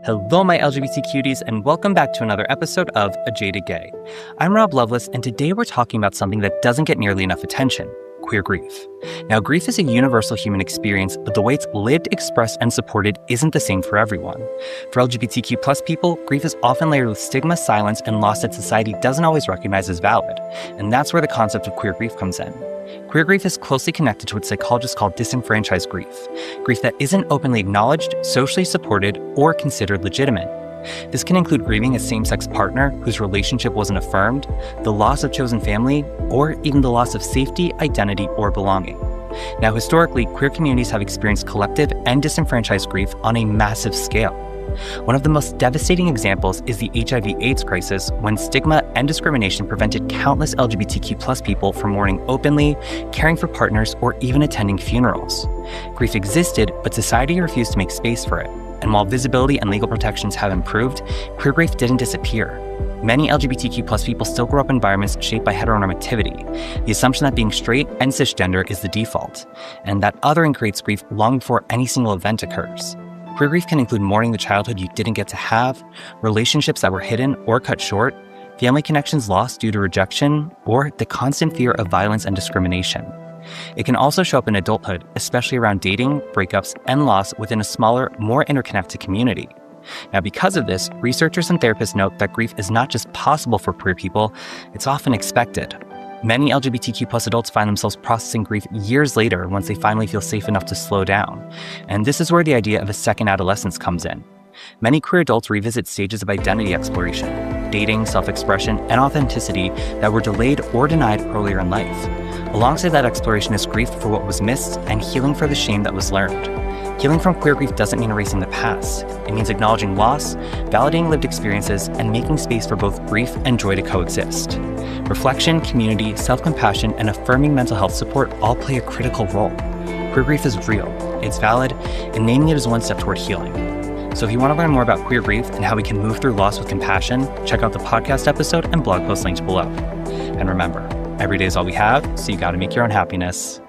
Hello, my LGBT cuties, and welcome back to another episode of A Jaded Gay. I'm Rob Lovelace, and today we're talking about something that doesn't get nearly enough attention: queer grief. Now, grief is a universal human experience, but the way it's lived, expressed, and supported isn't the same for everyone. For LGBTQ+ people, grief is often layered with stigma, silence, and loss that society doesn't always recognize as valid, and that's where the concept of queer grief comes in. Queer grief is closely connected to what psychologists call disenfranchised grief that isn't openly acknowledged, socially supported, or considered legitimate. This can include grieving a same-sex partner whose relationship wasn't affirmed, the loss of chosen family, or even the loss of safety, identity, or belonging. Now, historically, queer communities have experienced collective and disenfranchised grief on a massive scale. One of the most devastating examples is the HIV/AIDS crisis, when stigma and discrimination prevented countless LGBTQ+ people from mourning openly, caring for partners, or even attending funerals. Grief existed, but society refused to make space for it. And while visibility and legal protections have improved, queer grief didn't disappear. Many LGBTQ+ people still grow up in environments shaped by heteronormativity, the assumption that being straight and cisgender is the default, and that othering creates grief long before any single event occurs. Queer grief can include mourning the childhood you didn't get to have, relationships that were hidden or cut short, family connections lost due to rejection, or the constant fear of violence and discrimination. It can also show up in adulthood, especially around dating, breakups, and loss within a smaller, more interconnected community. Now, because of this, researchers and therapists note that grief is not just possible for queer people, it's often expected. Many LGBTQ+ adults find themselves processing grief years later once they finally feel safe enough to slow down. And this is where the idea of a second adolescence comes in. Many queer adults revisit stages of identity exploration, dating, self-expression, and authenticity that were delayed or denied earlier in life. Alongside that exploration is grief for what was missed and healing for the shame that was learned. Healing from queer grief doesn't mean erasing the past. It means acknowledging loss, validating lived experiences, and making space for both grief and joy to coexist. Reflection, community, self-compassion, and affirming mental health support all play a critical role. Queer grief is real, it's valid, and naming it is one step toward healing. So if you want to learn more about queer grief and how we can move through loss with compassion, check out the podcast episode and blog post linked below. And remember, every day is all we have, so you gotta make your own happiness.